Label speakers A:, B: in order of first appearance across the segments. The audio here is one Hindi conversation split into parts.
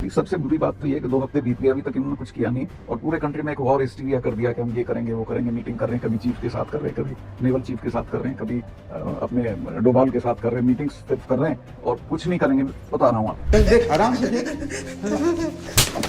A: अभी सबसे बुरी बात तो ये है कि 2 हफ्ते बीत गए, अभी तक इन्होंने कुछ किया नहीं और पूरे कंट्री में एक वॉर हिस्टीरिया कर दिया कि हम ये करेंगे वो करेंगे, मीटिंग कर रहे हैं, कभी चीफ के साथ कर रहे हैं, कभी नेवल चीफ के साथ कर रहे हैं, कभी अपने डोभाल के साथ कर रहे हैं, मीटिंग्स सिर्फ कर रहे हैं और कुछ नहीं करेंगे। बता रहा हूँ आप,
B: आराम से देख,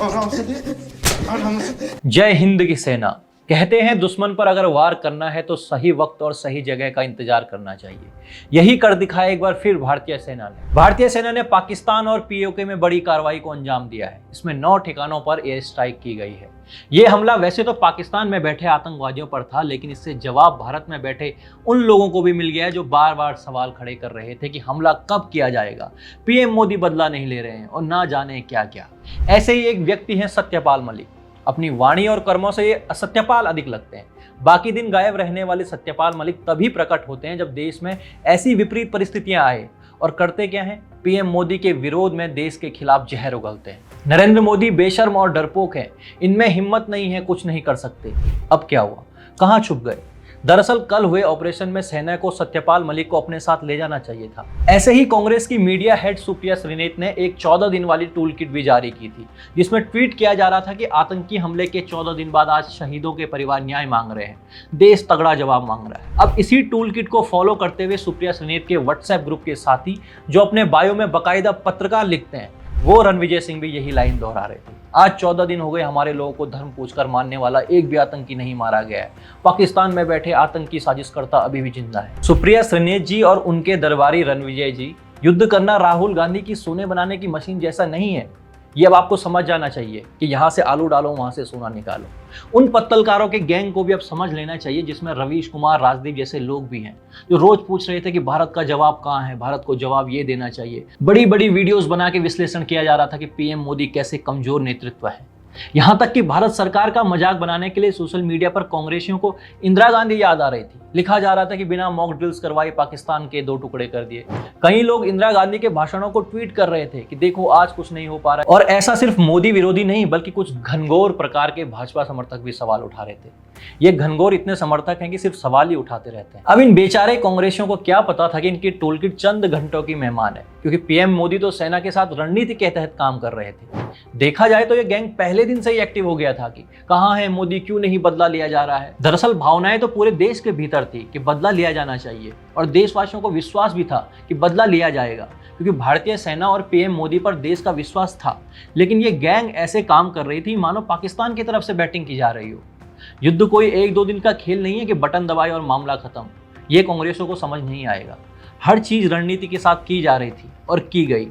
B: आराम से देख, आराम से।
C: जय हिंद की सेना। कहते हैं दुश्मन पर अगर वार करना है तो सही वक्त और सही जगह का इंतजार करना चाहिए। यही कर दिखाया एक बार फिर भारतीय सेना ने। भारतीय सेना ने पाकिस्तान और पीओके में बड़ी कार्रवाई को अंजाम दिया है। इसमें 9 ठिकानों पर एयर स्ट्राइक की गई है। ये हमला वैसे तो पाकिस्तान में बैठे आतंकवादियों पर था, लेकिन इससे जवाब भारत में बैठे उन लोगों को भी मिल गया है जो बार बार सवाल खड़े कर रहे थे कि हमला कब किया जाएगा, पीएम मोदी बदला नहीं ले रहे हैं और ना जाने क्या क्या। ऐसे ही एक व्यक्ति हैं सत्यपाल मलिक। अपनी वाणी और कर्मों से ये सत्यपाल अधिक लगते हैं। बाकी दिन गायब रहने वाले सत्यपाल मलिक तभी प्रकट होते हैं जब देश में ऐसी विपरीत परिस्थितियां आए, और करते क्या हैं, पीएम मोदी के विरोध में देश के खिलाफ जहर उगलते हैं। नरेंद्र मोदी बेशर्म और डरपोक हैं, इनमें हिम्मत नहीं है, कुछ नहीं कर सकते। अब क्या हुआ, कहां छुप गए? दरअसल कल हुए ऑपरेशन में सेना को सत्यपाल मलिक को अपने साथ ले जाना चाहिए था। ऐसे ही कांग्रेस की मीडिया हेड सुप्रिया श्रीनेत ने एक 14 दिन वाली टूल किट भी जारी की थी, जिसमें ट्वीट किया जा रहा था कि आतंकी हमले के 14 दिन बाद आज शहीदों के परिवार न्याय मांग रहे हैं, देश तगड़ा जवाब मांग रहा है। अब इसी टूल किट को फॉलो करते हुए सुप्रिया श्रीनेत के व्हाट्सएप ग्रुप के साथी, जो अपने बायो में बाकायदा पत्रकार लिखते हैं, वो रणविजय सिंह भी यही लाइन दोहरा रहे थे। आज 14 दिन हो गए हमारे लोगों को धर्म पूछकर मारने वाला एक भी आतंकी नहीं मारा गया है। पाकिस्तान में बैठे आतंकी साजिशकर्ता अभी भी जिंदा है। सुप्रिया श्रीनेत जी और उनके दरबारी रणविजय जी, युद्ध करना राहुल गांधी की सोने बनाने की मशीन जैसा नहीं है। ये अब आपको समझ जाना चाहिए कि यहाँ से आलू डालो, वहां से सोना निकालो। उन पत्तलकारों के गैंग को भी अब समझ लेना चाहिए, जिसमें रवीश कुमार, राजदीप जैसे लोग भी हैं, जो रोज पूछ रहे थे कि भारत का जवाब कहाँ है, भारत को जवाब ये देना चाहिए। बड़ी बड़ी वीडियोस बना के विश्लेषण किया जा रहा था कि पीएम मोदी कैसे कमजोर नेतृत्व है। यहाँ तक कि भारत सरकार का मजाक बनाने के लिए सोशल मीडिया पर कांग्रेसियों को इंदिरा गांधी याद आ रही थी। लिखा जा रहा था कि बिना मॉक ड्रिल्स करवाए पाकिस्तान के 2 टुकड़े कर दिए। कई लोग इंदिरा गांधी के भाषणों को ट्वीट कर रहे थे कि देखो आज कुछ नहीं हो पा रहा है। और ऐसा सिर्फ मोदी विरोधी नहीं, बल्कि कुछ घनघोर प्रकार के भाजपा समर्थक भी सवाल उठा रहे थे। ये घनघोर इतने समर्थक हैं कि सिर्फ सवाल ही उठाते रहते हैं। अब इन बेचारे कांग्रेसियों को क्या पता था कि इनकी टूलकिट चंद घंटों की मेहमान है, क्योंकि पीएम मोदी तो सेना के साथ रणनीति के तहत काम कर रहे थे। देखा जाए तो ये गैंग पहले दिन से ही एक्टिव हो गया था कि कहां है मोदी, क्यों नहीं बदला लिया जा रहा है। दरअसल भावनाएं तो पूरे देश के भीतर थी कि बदला लिया जाना चाहिए, और देशवासियों को विश्वास भी था कि बदला लिया जाएगा, क्योंकि भारतीय सेना और पीएम मोदी पर देश का विश्वास था। लेकिन ये गैंग ऐसे काम कर रही थी मानो पाकिस्तान की तरफ से बैटिंग की जा रही हो। युद्ध कोई 1-2 दिन का खेल नहीं है कि बटन दबाए और मामला खत्म। ये कांग्रेसों को समझ नहीं आएगा। हर चीज रणनीति के साथ की जा रही थी और की गई।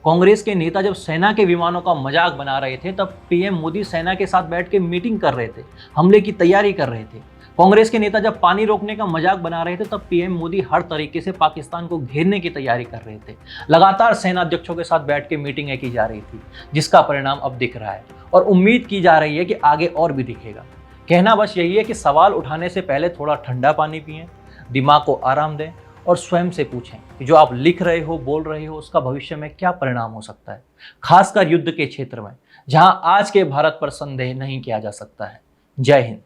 C: कांग्रेस के नेता जब सेना के विमानों का मजाक बना रहे थे, तब पीएम मोदी सेना के साथ बैठ के मीटिंग कर रहे थे, हमले की तैयारी कर रहे थे। कांग्रेस के नेता जब पानी रोकने का मजाक बना रहे थे, तब पीएम मोदी हर तरीके से पाकिस्तान को घेरने की तैयारी कर रहे थे। लगातार सेना अध्यक्षों के साथ बैठ के मीटिंगें की जा रही थी, जिसका परिणाम अब दिख रहा है और उम्मीद की जा रही है कि आगे और भी दिखेगा। कहना बस यही है कि सवाल उठाने से पहले थोड़ा ठंडा पानी पिएं, दिमाग को आराम दें और स्वयं से पूछें कि जो आप लिख रहे हो, बोल रहे हो, उसका भविष्य में क्या परिणाम हो सकता है, खासकर युद्ध के क्षेत्र में, जहां आज के भारत पर संदेह नहीं किया जा सकता है। जय हिंद।